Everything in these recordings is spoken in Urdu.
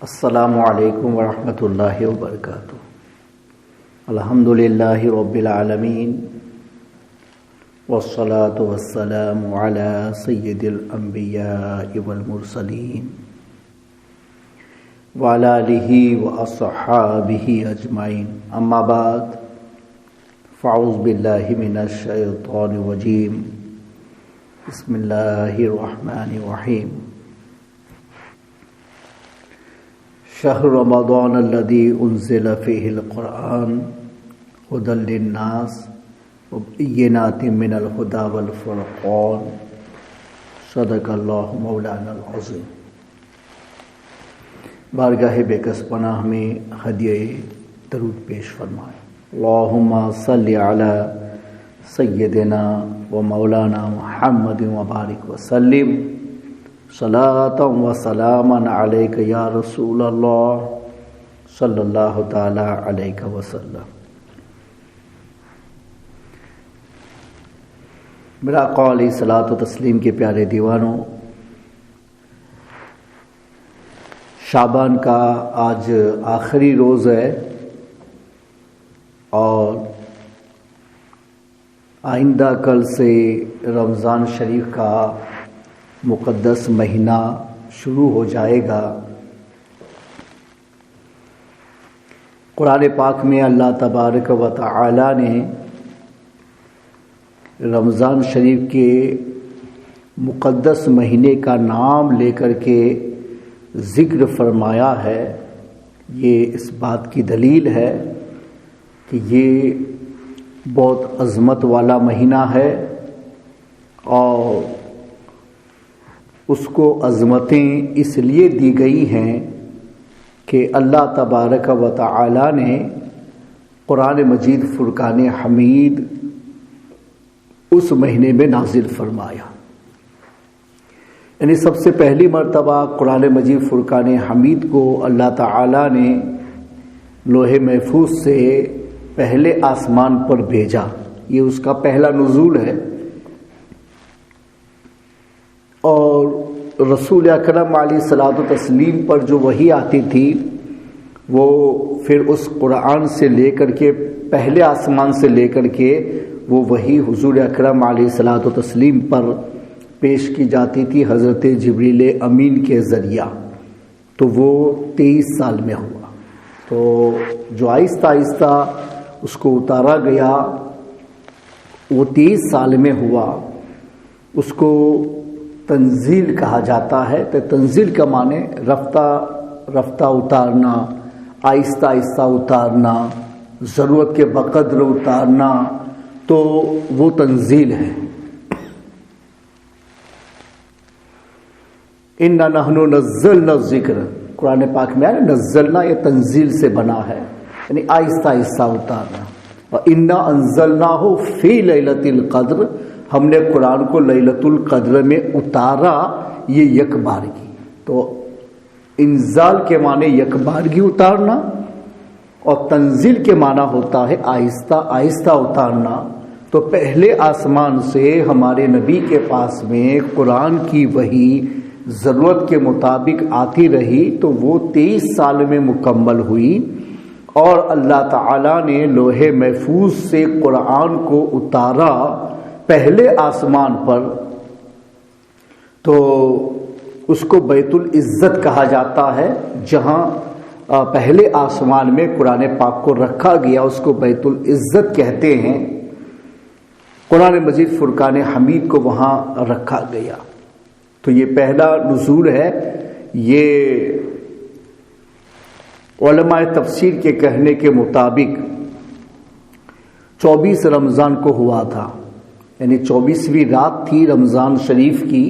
السلام علیکم ورحمۃ اللہ وبرکاتہ۔ الحمد للہ رب العالمین والصلاة والسلام علی سید الانبیاء والمرسلین وعلی آلہ واصحابہ اجمعین، اما بعد فاعوذ باللہ من الشیطان الرجیم، بسم اللہ الرحمن الرحیم۔ شہر رمضان الذی انزل فیہ القرآن ھدی للناس وبینات من الھدی والفرقان، صدق اللہ مولانا العظیم۔ بارگاہ بیکس پناہ میں ہدیہ درود پیش فرمائیں۔ اللہم صلی علی سیدنا و مولانا محمد وبارک وسلم، صلاۃ و سلاما علیک یا رسول اللہ صلی اللہ تعالی علیہ وسلم۔ میرا آقا علیہ الصلوۃ والتسلیم کے پیارے دیوانوں، شعبان کا آج آخری روز ہے اور آئندہ کل سے رمضان شریف کا مقدس مہینہ شروع ہو جائے گا۔ قرآن پاک میں اللہ تبارک و تعالی نے رمضان شریف کے مقدس مہینے کا نام لے کر کے ذکر فرمایا ہے۔ یہ اس بات کی دلیل ہے کہ یہ بہت عظمت والا مہینہ ہے اور اس کو عظمتیں اس لیے دی گئی ہیں کہ اللہ تبارک و تعالی نے قرآن مجید فرقان حمید اس مہینے میں نازل فرمایا۔ یعنی سب سے پہلی مرتبہ قرآن مجید فرقان حمید کو اللہ تعالی نے لوح محفوظ سے پہلے آسمان پر بھیجا۔ یہ اس کا پہلا نزول ہے اور رسول اکرم علیہ الصلوۃ والتسلیم پر جو وحی آتی تھی وہ پھر اس قرآن سے لے کر کے پہلے آسمان سے لے کر کے وہ وحی حضور اکرم علیہ الصلوۃ والتسلیم پر پیش کی جاتی تھی حضرت جبریل امین کے ذریعہ۔ تو وہ 23 سال میں ہوا۔ تو جو آہستہ آہستہ اس کو اتارا گیا وہ 23 سال میں ہوا۔ اس کو تنزیل کہا جاتا ہے۔ تو تنزیل کا معنی رفتہ رفتہ اتارنا، آہستہ آہستہ اتارنا، ضرورت کے بقدر اتارنا، تو وہ تنزیل ہے۔ اِنَّا نَحْنُ نَزَّلْنَا الذِّكْرَ، قرآن پاک میں نزلنا یہ تنزیل سے بنا ہے، یعنی آہستہ آہستہ اتارنا۔ وَإِنَّا أَنزَلْنَاهُ فِي لَيْلَةِ الْقَدْرِ، ہم نے قرآن کو لیلۃ القدر میں اتارا، یہ یک بارگی۔ تو انزال کے معنی یک بارگی اتارنا اور تنزیل کے معنی ہوتا ہے آہستہ آہستہ اتارنا۔ تو پہلے آسمان سے ہمارے نبی کے پاس میں قرآن کی وحی ضرورت کے مطابق آتی رہی، تو وہ 23 سال میں مکمل ہوئی اور اللہ تعالی نے لوح محفوظ سے قرآن کو اتارا پہلے آسمان پر۔ تو اس کو بیت العزت کہا جاتا ہے، جہاں پہلے آسمان میں قرآن پاک کو رکھا گیا اس کو بیت العزت کہتے ہیں۔ قرآن مجید فرقان حمید کو وہاں رکھا گیا۔ تو یہ پہلا نزول ہے۔ یہ علماء تفسیر کے کہنے کے مطابق 24 رمضان کو ہوا تھا، یعنی 24ویں رات تھی رمضان شریف کی،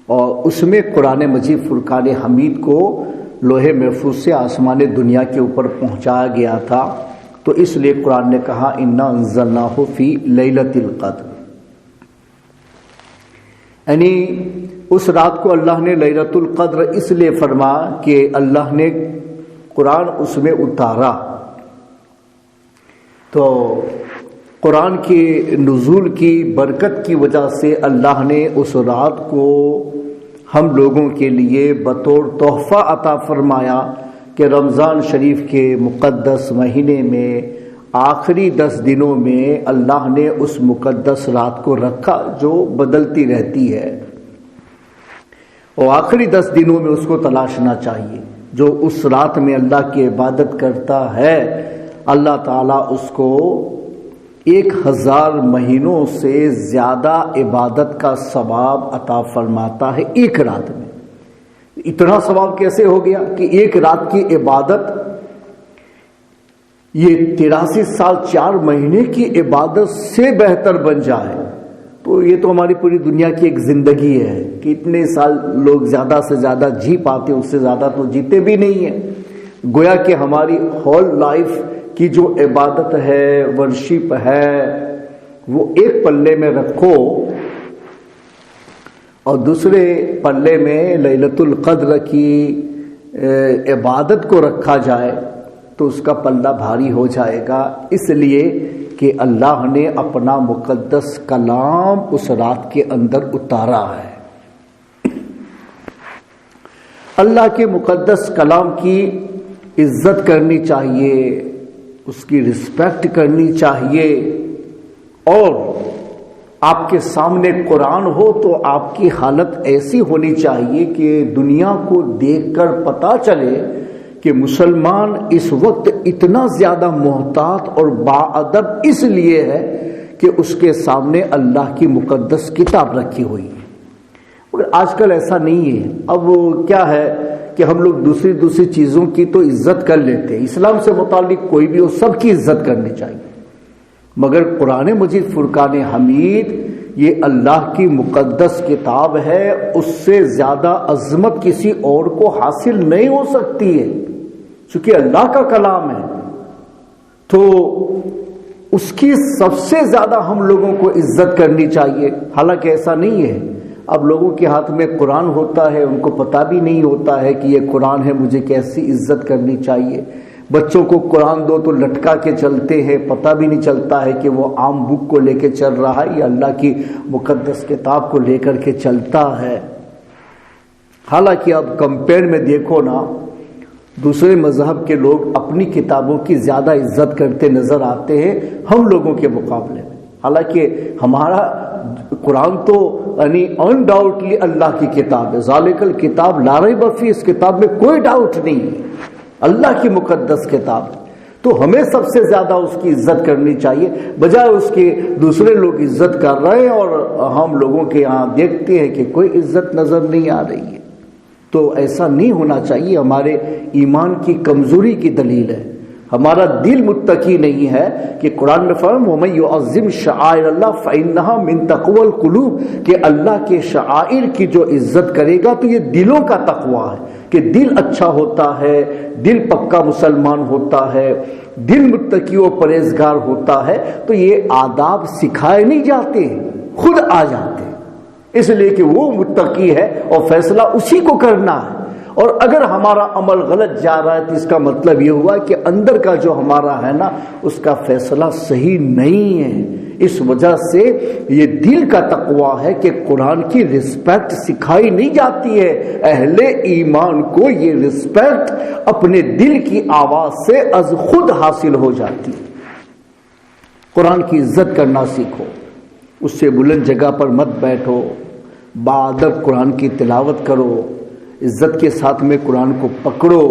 اور اس میں قرآن مجید فرقان حمید کو لوح محفوظ سے آسمان دنیا کے اوپر پہنچایا گیا تھا۔ تو اس لیے قرآن نے کہا اِنَّا أَنزَلْنَاهُ فِي لَيْلَةِ الْقَدْرِ، یعنی اس رات کو اللہ نے لیلۃ القدر اس لیے فرمایا کہ اللہ نے قرآن اس میں اتارا۔ تو قرآن کے نزول کی برکت کی وجہ سے اللہ نے اس رات کو ہم لوگوں کے لیے بطور تحفہ عطا فرمایا کہ رمضان شریف کے مقدس مہینے میں آخری 10 دنوں میں اللہ نے اس مقدس رات کو رکھا جو بدلتی رہتی ہے، اور آخری 10 دنوں میں اس کو تلاشنا چاہیے۔ جو اس رات میں اللہ کی عبادت کرتا ہے اللہ تعالیٰ اس کو 1000 مہینوں سے زیادہ عبادت کا ثواب عطا فرماتا ہے ایک رات میں۔ اتنا ثواب کیسے ہو گیا کہ ایک رات کی عبادت یہ 83 سال 4 مہینے کی عبادت سے بہتر بن جائے؟ تو یہ تو ہماری پوری دنیا کی ایک زندگی ہے کہ اتنے سال لوگ زیادہ سے زیادہ جی پاتے، اس سے زیادہ تو جیتے بھی نہیں ہیں۔ گویا کہ ہماری ہول لائف کی جو عبادت ہے، ورشپ ہے، وہ ایک پلے میں رکھو اور دوسرے پلے میں لیلۃ القدر کی عبادت کو رکھا جائے تو اس کا پلہ بھاری ہو جائے گا، اس لیے کہ اللہ نے اپنا مقدس کلام اس رات کے اندر اتارا ہے۔ اللہ کے مقدس کلام کی عزت کرنی چاہیے، اس کی رسپیکٹ کرنی چاہیے، اور آپ کے سامنے قرآن ہو تو آپ کی حالت ایسی ہونی چاہیے کہ دنیا کو دیکھ کر پتہ چلے کہ مسلمان اس وقت اتنا زیادہ محتاط اور باادب اس لیے ہے کہ اس کے سامنے اللہ کی مقدس کتاب رکھی ہوئی ہے۔ مگر آج کل ایسا نہیں ہے۔ اب کیا ہے کہ ہم لوگ دوسری چیزوں کی تو عزت کر لیتے ہیں، اسلام سے متعلق کوئی بھی ہو سب کی عزت کرنی چاہیے، مگر قرآن مجید فرقان حمید یہ اللہ کی مقدس کتاب ہے، اس سے زیادہ عظمت کسی اور کو حاصل نہیں ہو سکتی ہے، چونکہ اللہ کا کلام ہے تو اس کی سب سے زیادہ ہم لوگوں کو عزت کرنی چاہیے۔ حالانکہ ایسا نہیں ہے، اب لوگوں کے ہاتھ میں قرآن ہوتا ہے، ان کو پتہ بھی نہیں ہوتا ہے کہ یہ قرآن ہے، مجھے کیسی عزت کرنی چاہیے۔ بچوں کو قرآن دو تو لٹکا کے چلتے ہیں، پتہ بھی نہیں چلتا ہے کہ وہ عام بک کو لے کے چل رہا ہے یا اللہ کی مقدس کتاب کو لے کر کے چلتا ہے۔ حالانکہ اب کمپیئر میں دیکھو نا، دوسرے مذہب کے لوگ اپنی کتابوں کی زیادہ عزت کرتے نظر آتے ہیں ہم لوگوں کے مقابلے میں، حالانکہ ہمارا قرآن تو یعنی انڈاؤٹلی اللہ کی کتاب ہے، ذالک الکتاب لا ریب فیہ، اس کتاب میں کوئی ڈاؤٹ نہیں ہے، اللہ کی مقدس کتاب ہے، تو ہمیں سب سے زیادہ اس کی عزت کرنی چاہیے، بجائے اس کی دوسرے لوگ عزت کر رہے ہیں اور ہم لوگوں کے یہاں دیکھتے ہیں کہ کوئی عزت نظر نہیں آ رہی ہے۔ تو ایسا نہیں ہونا چاہیے، ہمارے ایمان کی کمزوری کی دلیل ہے، ہمارا دل متقی نہیں ہے کہ قرآن میں فرمایا وَمَن يُعَظِّمْ شَعَائِرَ اللَّهِ فَإِنَّهَا مِن تَقْوَى الْقُلُوبِ، کہ اللہ کے شعائر کی جو عزت کرے گا تو یہ دلوں کا تقویٰ ہے، کہ دل اچھا ہوتا ہے، دل پکا مسلمان ہوتا ہے، دل متقی و پرہیزگار ہوتا ہے تو یہ آداب سکھائے نہیں جاتے، خود آ جاتے، اس لیے کہ وہ متقی ہے اور فیصلہ اسی کو کرنا ہے۔ اور اگر ہمارا عمل غلط جا رہا ہے تو اس کا مطلب یہ ہوا کہ اندر کا جو ہمارا ہے نا اس کا فیصلہ صحیح نہیں ہے، اس وجہ سے یہ دل کا تقویٰ ہے کہ قرآن کی رسپیکٹ سکھائی نہیں جاتی ہے، اہل ایمان کو یہ رسپیکٹ اپنے دل کی آواز سے از خود حاصل ہو جاتی ہے۔ قرآن کی عزت کرنا سیکھو، اس سے بلند جگہ پر مت بیٹھو، باادب قرآن کی تلاوت کرو، عزت کے ساتھ میں قرآن کو پکڑو،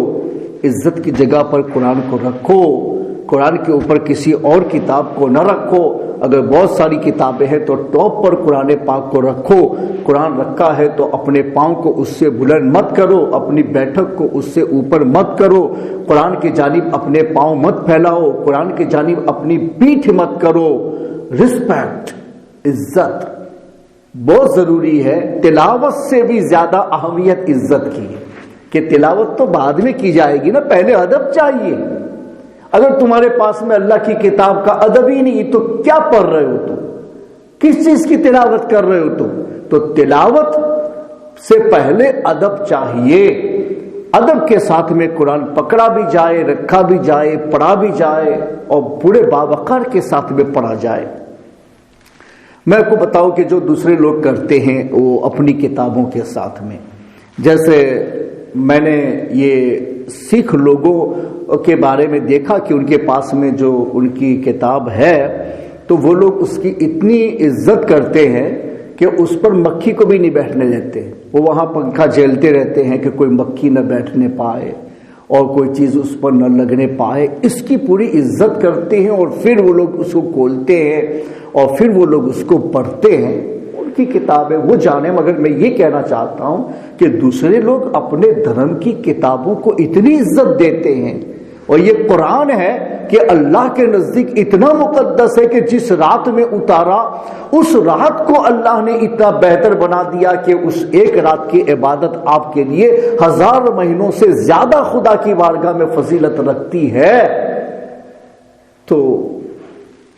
عزت کی جگہ پر قرآن کو رکھو، قرآن کے اوپر کسی اور کتاب کو نہ رکھو، اگر بہت ساری کتابیں ہیں تو ٹاپ پر قرآن پاک کو رکھو، قرآن رکھا ہے تو اپنے پاؤں کو اس سے بلند مت کرو، اپنی بیٹھک کو اس سے اوپر مت کرو، قرآن کی جانب اپنے پاؤں مت پھیلاؤ، قرآن کی جانب اپنی پیٹھ مت کرو۔ رسپیکٹ، عزت بہت ضروری ہے، تلاوت سے بھی زیادہ اہمیت عزت کی ہے، کہ تلاوت تو بعد میں کی جائے گی نا، پہلے ادب چاہیے۔ اگر تمہارے پاس میں اللہ کی کتاب کا ادب ہی نہیں تو کیا پڑھ رہے ہو تم، کس چیز کی تلاوت کر رہے ہو تم؟ تو تلاوت سے پہلے ادب چاہیے، ادب کے ساتھ میں قرآن پکڑا بھی جائے، رکھا بھی جائے، پڑھا بھی جائے اور پورے باوقار کے ساتھ میں پڑھا جائے۔ میں آپ کو بتاؤں کہ جو دوسرے لوگ کرتے ہیں وہ اپنی کتابوں کے ساتھ میں جیسے میں نے یہ سکھ لوگوں کے بارے میں دیکھا کہ ان کے پاس میں جو ان کی کتاب ہے تو وہ لوگ اس کی اتنی عزت کرتے ہیں کہ اس پر مکھی کو بھی نہیں بیٹھنے دیتے. وہ وہاں پنکھا جھیلتے رہتے ہیں کہ کوئی مکھی نہ بیٹھنے پائے اور کوئی چیز اس پر نہ لگنے پائے. اس کی پوری عزت کرتے ہیں اور پھر وہ لوگ اس کو کھولتے ہیں اور پھر وہ لوگ اس کو پڑھتے ہیں. ان کی کتابیں وہ جانے. مگر میں یہ کہنا چاہتا ہوں کہ دوسرے لوگ اپنے دھرم کی کتابوں کو اتنی عزت دیتے ہیں اور یہ قرآن ہے کہ اللہ کے نزدیک اتنا مقدس ہے کہ جس رات میں اتارا اس رات کو اللہ نے اتنا بہتر بنا دیا کہ اس ایک رات کی عبادت آپ کے لیے 1000 مہینوں سے زیادہ خدا کی بارگاہ میں فضیلت رکھتی ہے. تو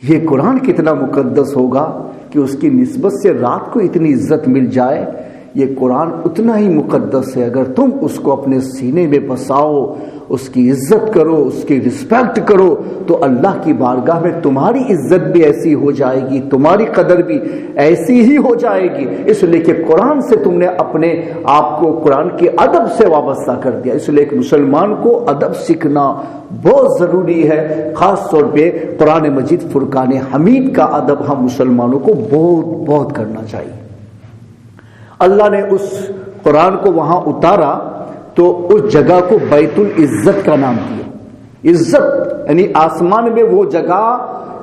یہ قرآن کتنا مقدس ہوگا کہ اس کی نسبت سے رات کو اتنی عزت مل جائے. یہ قرآن اتنا ہی مقدس ہے. اگر تم اس کو اپنے سینے میں بساؤ، اس کی عزت کرو، اس کی رسپیکٹ کرو، تو اللہ کی بارگاہ میں تمہاری عزت بھی ایسی ہو جائے گی، تمہاری قدر بھی ایسی ہی ہو جائے گی. اس لیے کہ قرآن سے تم نے اپنے آپ کو قرآن کے ادب سے وابستہ کر دیا. اس لیے کہ مسلمان کو ادب سیکھنا بہت ضروری ہے. خاص طور پہ قرآن مجید فرقان حمید کا ادب ہم مسلمانوں کو بہت بہت کرنا چاہیے. اللہ نے اس قرآن کو وہاں اتارا تو اس جگہ کو بیت العزت کا نام دیا. عزت یعنی آسمان میں وہ جگہ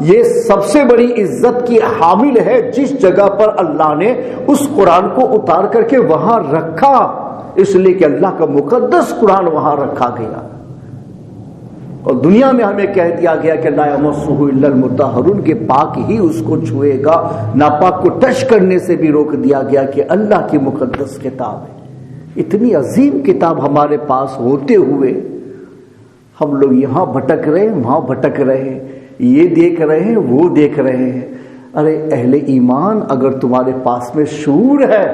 یہ سب سے بڑی عزت کی حامل ہے جس جگہ پر اللہ نے اس قرآن کو اتار کر کے وہاں رکھا. اس لیے کہ اللہ کا مقدس قرآن وہاں رکھا گیا. اور دنیا میں ہمیں کہہ دیا گیا کہ لا یمسہ الا المطہرون کے پاک ہی اس کو چھوئے گا، ناپاک کو ٹچ کرنے سے بھی روک دیا گیا کہ اللہ کی مقدس کتاب ہے. اتنی عظیم کتاب ہمارے پاس ہوتے ہوئے ہم لوگ یہاں بھٹک رہے ہیں، وہاں بھٹک رہے ہیں، یہ دیکھ رہے ہیں، وہ دیکھ رہے ہیں. ارے اہل ایمان، اگر تمہارے پاس میں شعور ہے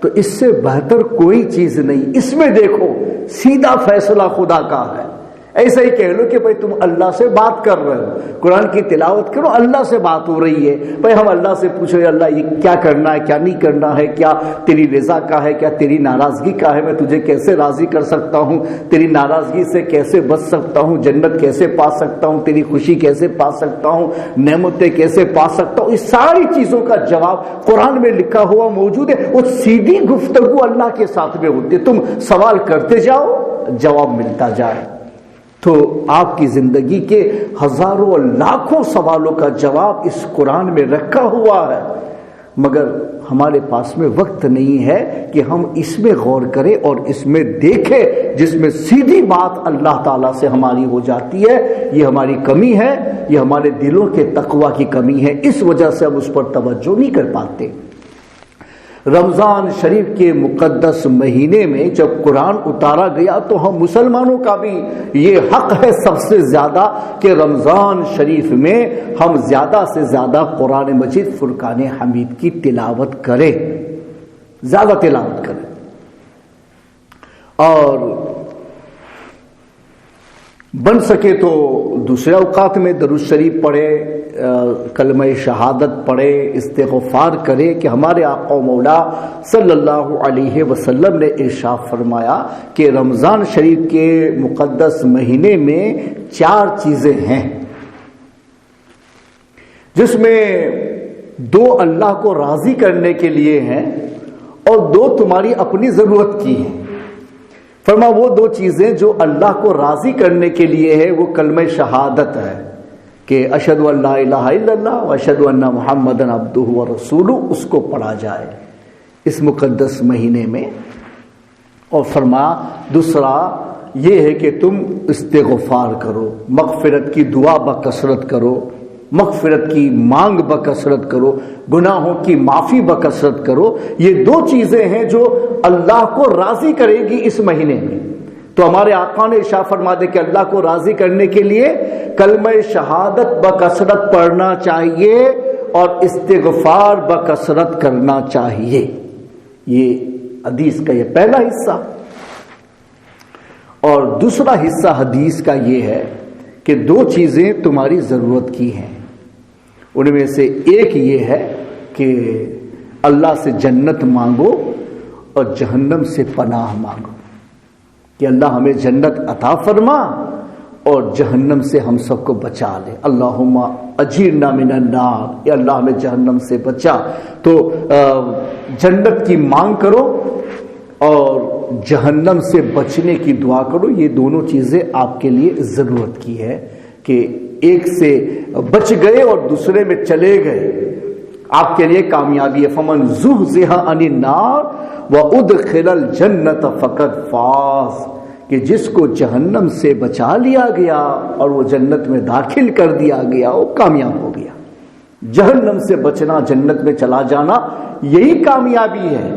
تو اس سے بہتر کوئی چیز نہیں. اس میں دیکھو سیدھا فیصلہ خدا کا ہے. ایسا ہی کہہ لو کہ بھائی تم اللہ سے بات کر رہے ہو، قرآن کی تلاوت کرو، اللہ سے بات ہو رہی ہے. بھائی ہم اللہ سے پوچھو اللہ یہ کیا کرنا ہے، کیا نہیں کرنا ہے، کیا تیری رضا کا ہے، کیا تیری ناراضگی کا ہے، میں تجھے کیسے راضی کر سکتا ہوں، تیری ناراضگی سے کیسے بچ سکتا ہوں، جنت کیسے پا سکتا ہوں، تیری خوشی کیسے پا سکتا ہوں، نعمتیں کیسے پا سکتا ہوں. اس ساری چیزوں کا جواب قرآن میں لکھا ہوا موجود ہے. وہ سیدھی گفتگو اللہ کے ساتھ میں ہوتی ہے. تم سوال کرتے جاؤ، جواب ملتا جائے. تو آپ کی زندگی کے ہزاروں اور لاکھوں سوالوں کا جواب اس قرآن میں رکھا ہوا ہے. مگر ہمارے پاس میں وقت نہیں ہے کہ ہم اس میں غور کریں اور اس میں دیکھیں جس میں سیدھی بات اللہ تعالیٰ سے ہماری ہو جاتی ہے. یہ ہماری کمی ہے، یہ ہمارے دلوں کے تقوی کی کمی ہے. اس وجہ سے ہم اس پر توجہ نہیں کر پاتے. رمضان شریف کے مقدس مہینے میں جب قرآن اتارا گیا تو ہم مسلمانوں کا بھی یہ حق ہے سب سے زیادہ کہ رمضان شریف میں ہم زیادہ سے زیادہ قرآن مجید فرقان حمید کی تلاوت کریں، زیادہ تلاوت کریں. اور بن سکے تو دوسرے اوقات میں درود شریف پڑھے، کلمہ شہادت پڑھے، استغفار کرے کہ ہمارے آقا و مولا صلی اللہ علیہ وسلم نے ارشاد فرمایا کہ رمضان شریف کے مقدس مہینے میں 4 چیزیں ہیں جس میں 2 اللہ کو راضی کرنے کے لیے ہیں اور 2 تمہاری اپنی ضرورت کی ہیں. فرما وہ 2 چیزیں جو اللہ کو راضی کرنے کے لیے ہے وہ کلمہ شہادت ہے کہ اشہد ان لا الہ الا اللہ و اشہد ان محمد عبدہ و رسولہ، اس کو پڑھا جائے اس مقدس مہینے میں. اور فرما دوسرا یہ ہے کہ تم استغفار کرو، مغفرت کی دعا بکثرت کرو، مغفرت کی مانگ بکثرت کرو، گناہوں کی معافی بکثرت کرو. یہ 2 چیزیں ہیں جو اللہ کو راضی کرے گی اس مہینے میں. تو ہمارے آقا نے ارشاد فرما دے کہ اللہ کو راضی کرنے کے لیے کلمہ شہادت بکثرت پڑھنا چاہیے اور استغفار بکثرت کرنا چاہیے. یہ حدیث کا یہ پہلا حصہ. اور دوسرا حصہ حدیث کا یہ ہے کہ 2 چیزیں تمہاری ضرورت کی ہیں. ان میں سے ایک یہ ہے کہ اللہ سے جنت مانگو، اور جہنم سے پناہ مانگو کہ اللہ ہمیں جنت عطا فرما اور جہنم سے ہم سب کو بچا لے. اللہم اجرنا من النار، یا اللہ ہمیں جہنم سے بچا. تو جنت کی مانگ کرو اور جہنم سے بچنے کی دعا کرو. یہ دونوں چیزیں آپ کے لیے ضرورت کی ہے کہ ایک سے بچ گئے اور دوسرے میں چلے گئے، آپ کے لیے کامیابی ہے. فمن زحزح عن النار وادخل الجنت فقد فاز، کہ جس کو جہنم سے بچا لیا گیا اور وہ جنت میں داخل کر دیا گیا وہ کامیاب ہو گیا. جہنم سے بچنا، جنت میں چلا جانا، یہی کامیابی ہے.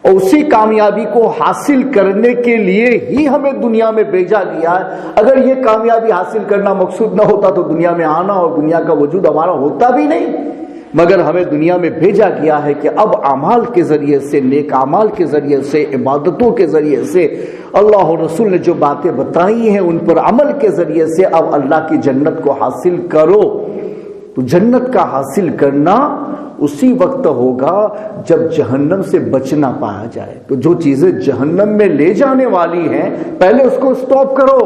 اور اسی کامیابی کو حاصل کرنے کے لیے ہی ہمیں دنیا میں بھیجا گیا ہے. اگر یہ کامیابی حاصل کرنا مقصود نہ ہوتا تو دنیا میں آنا اور دنیا کا وجود ہمارا ہوتا بھی نہیں. مگر ہمیں دنیا میں بھیجا گیا ہے کہ اب اعمال کے ذریعے سے، نیک اعمال کے ذریعے سے، عبادتوں کے ذریعے سے، اللہ اور رسول نے جو باتیں بتائی ہیں ان پر عمل کے ذریعے سے اب اللہ کی جنت کو حاصل کرو. تو جنت کا حاصل کرنا اسی وقت ہوگا جب جہنم سے بچنا پایا جائے. تو جو چیزیں جہنم میں لے جانے والی ہیں پہلے اس کو سٹاپ کرو.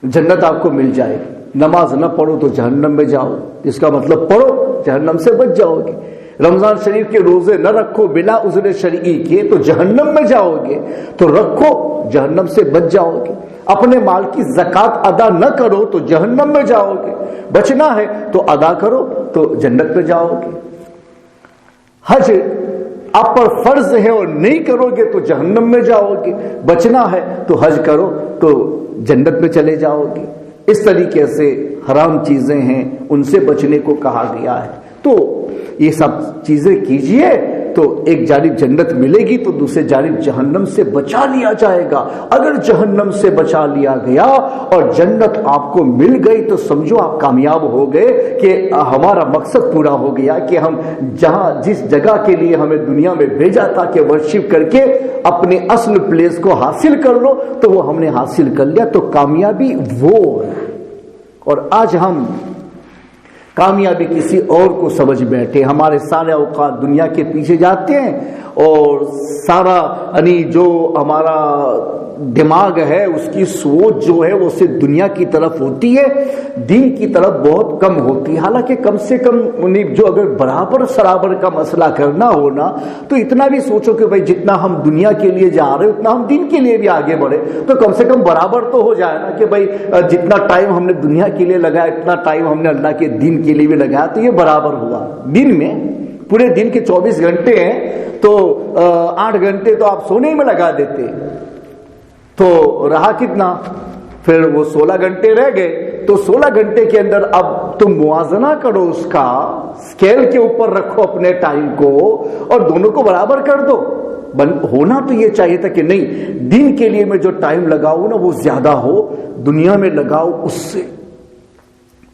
جنت آپ کو مل جائے گی. نماز نہ پڑھو تو جہنم میں جاؤ، اس کا مطلب پڑھو جہنم سے بچ جاؤ گے. رمضان شریف کے روزے نہ رکھو بلا عذر شرعی کے تو جہنم میں جاؤ گے. تو رکھو، جہنم سے بچ جاؤ گے. اپنے مال کی زکوٰۃ ادا نہ کرو تو جہنم میں جاؤ گے. بچنا ہے تو ادا کرو تو جنت میں جاؤ گے. حج آپ پر فرض ہے اور نہیں کرو گے تو جہنم میں جاؤ گے. بچنا ہے تو حج کرو تو جنت میں چلے جاؤ گے. اس طریقے سے حرام چیزیں ہیں ان سے بچنے کو کہا گیا ہے. تو یہ سب چیزیں کیجئے تو ایک جانب جنت ملے گی تو دوسرے جانب جہنم سے بچا لیا جائے گا. اگر جہنم سے بچا لیا گیا اور جنت آپ کو مل گئی تو سمجھو آپ کامیاب ہو گئے کہ ہمارا مقصد پورا ہو گیا کہ ہم جس جگہ کے لیے ہمیں دنیا میں بھیجا تھا کہ ورشپ کر کے اپنے اصل پلیس کو حاصل کر لو تو وہ ہم نے حاصل کر لیا. تو کامیابی وہ ہے. اور آج ہم کامیابی کسی اور کو سمجھ بیٹھے. ہمارے سارے اوقات دنیا کے پیچھے جاتے ہیں اور سارا جو ہمارا دماغ ہے اس کی سوچ جو ہے وہ صرف دنیا کی طرف ہوتی ہے، دین کی طرف بہت کم ہوتی ہے. حالانکہ کم سے کم جو اگر برابر سرابر کا مسئلہ کرنا ہونا تو اتنا بھی سوچو کہ بھائی جتنا ہم دنیا کے لیے جا رہے اتنا ہم دین کے لیے بھی آگے بڑھے. تو کم سے کم برابر تو ہو جائے نا کہ بھائی جتنا ٹائم ہم نے دنیا کے لیے لگایا اتنا ٹائم ہم نے اللہ کے دین کے لیے بھی لگایا تو یہ برابر ہوا. دن میں پورے دن کے 24 گھنٹے ہیں تو 8 گھنٹے تو آپ سونے میں لگا دیتے تو رہا کتنا؟ پھر وہ 16 گھنٹے رہ گئے. تو 16 گھنٹے کے اندر اب تم موازنہ کرو، اس کا اسکیل کے اوپر رکھو اپنے ٹائم کو اور دونوں کو برابر کر دو. ہونا تو یہ چاہیے تھا کہ نہیں، دین کے لیے میں جو ٹائم لگاؤں نا وہ زیادہ ہو، دنیا میں لگاؤ اس سے.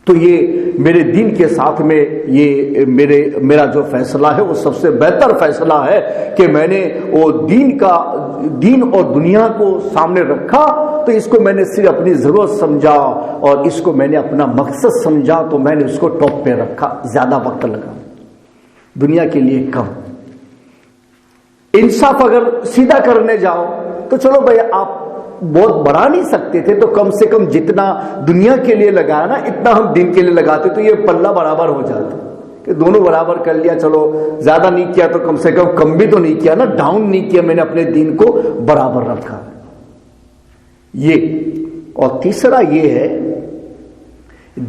تو یہ میرے دین کے ساتھ میں یہ میرا جو فیصلہ ہے وہ سب سے بہتر فیصلہ ہے کہ میں نے وہ دین اور دنیا کو سامنے رکھا. تو اس کو میں نے صرف اپنی ضرورت سمجھا اور اس کو میں نے اپنا مقصد سمجھا تو میں نے اس کو ٹاپ پہ رکھا. زیادہ وقت لگا دنیا کے لیے کم. انصاف اگر سیدھا کرنے جاؤ تو چلو بھائی آپ بہت بڑھا نہیں سکتے تھے تو کم سے کم جتنا دنیا کے لیے لگایا نا اتنا ہم دین کے لیے لگاتے تو یہ پلہ برابر ہو جاتا کہ دونوں برابر کر لیا. چلو زیادہ نہیں کیا تو کم سے کم بھی تو نہیں کیا نا، ڈاؤن نہیں کیا، میں نے اپنے دین کو برابر رکھا. یہ اور تیسرا یہ ہے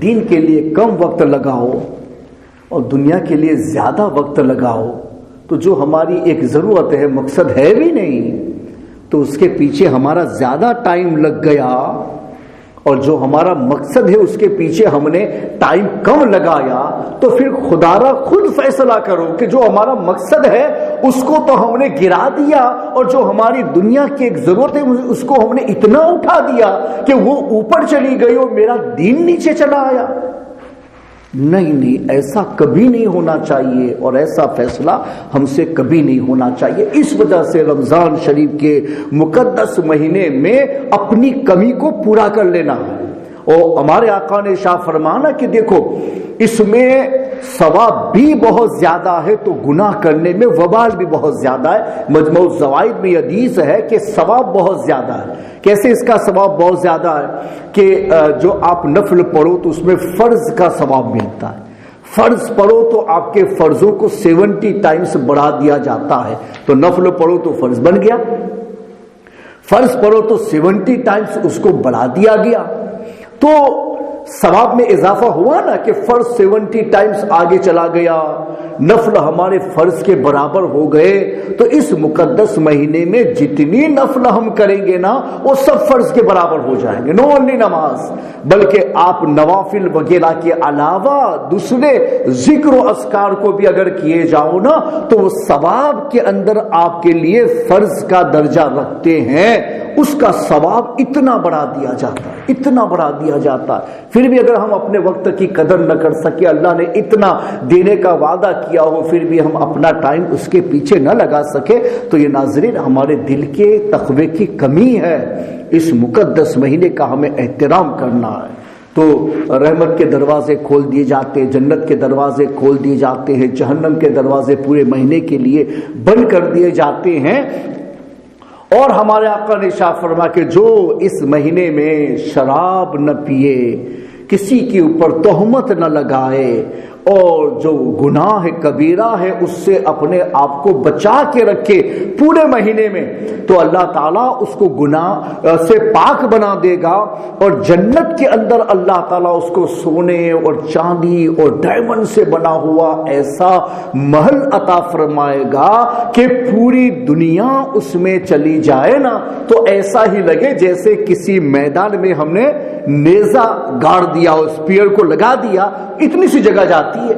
دین کے لیے کم وقت لگاؤ اور دنیا کے لیے زیادہ وقت لگاؤ تو جو ہماری ایک ضرورت ہے، مقصد ہے بھی نہیں، تو اس کے پیچھے ہمارا زیادہ ٹائم لگ گیا اور جو ہمارا مقصد ہے اس کے پیچھے ہم نے ٹائم کم لگایا. تو پھر خدا را خود فیصلہ کرو کہ جو ہمارا مقصد ہے اس کو تو ہم نے گرا دیا اور جو ہماری دنیا کی ایک ضرورت ہے اس کو ہم نے اتنا اٹھا دیا کہ وہ اوپر چلی گئی اور میرا دین نیچے چلا آیا. نہیں، ایسا کبھی نہیں ہونا چاہیے اور ایسا فیصلہ ہم سے کبھی نہیں ہونا چاہیے. اس وجہ سے رمضان شریف کے مقدس مہینے میں اپنی کمی کو پورا کر لینا ہے. اور ہمارے آقا نے ارشاد فرمانا کہ دیکھو اس میں ثواب بھی بہت زیادہ ہے تو گناہ کرنے میں وبال بھی بہت زیادہ ہے۔ مجموع الزوائد میں حدیث ہے کہ ثواب بہت زیادہ ہے۔ کیسے اس کا ثواب بہت زیادہ ہے کہ جو آپ نفل پڑھو تو اس میں فرض کا ثواب ملتا ہے، فرض پڑھو تو آپ کے فرضوں کو 70 ٹائمز بڑھا دیا جاتا ہے، تو نفل پڑھو تو فرض بن گیا، فرض پڑھو تو 70 ٹائمز اس کو بڑھا دیا گیا، تو ثواب میں اضافہ ہوا نا کہ فرض 70 ٹائمز آگے چلا گیا، نفل ہمارے فرض کے برابر ہو گئے۔ تو اس مقدس مہینے میں جتنی نفل ہم کریں گے نا وہ سب فرض کے برابر ہو جائیں گے، نو اونلی نماز بلکہ آپ نوافل وغیرہ کے علاوہ دوسرے ذکر و اذکار کو بھی اگر کیے جاؤ نا تو وہ ثواب کے اندر آپ کے لیے فرض کا درجہ رکھتے ہیں، اس کا ثواب اتنا بڑھا دیا جاتا ہے، اتنا بڑھا دیا جاتا ہے۔ پھر بھی اگر ہم اپنے وقت کی قدر نہ کر سکے، اللہ نے اتنا دینے کا وعدہ کیا ہو پھر بھی ہم اپنا ٹائم اس کے پیچھے نہ لگا سکے تو یہ ناظرین ہمارے دل کے تقوی کی کمی ہے۔ اس مقدس مہینے کا ہمیں احترام کرنا ہے۔ تو رحمت کے دروازے کھول دیے جاتے ہیں، جنت کے دروازے کھول دیے جاتے ہیں، جہنم کے دروازے پورے مہینے کے لیے بند کر دیے جاتے ہیں۔ اور ہمارے آقا نے ارشاد فرمایا کہ جو اس مہینے میں شراب نہ پیے، کسی کے اوپر تہمت نہ لگائے، اور جو گناہ کبیرہ ہے اس سے اپنے آپ کو بچا کے رکھے پورے مہینے میں، تو اللہ تعالیٰ اس کو گناہ سے پاک بنا دے گا، اور جنت کے اندر اللہ تعالیٰ اس کو سونے اور چاندی اور ڈائمنڈ سے بنا ہوا ایسا محل عطا فرمائے گا کہ پوری دنیا اس میں چلی جائے نا تو ایسا ہی لگے جیسے کسی میدان میں ہم نے نیزہ گاڑ دیا، اس پیڑ کو لگا دیا، اتنی سی جگہ جاتی ہے۔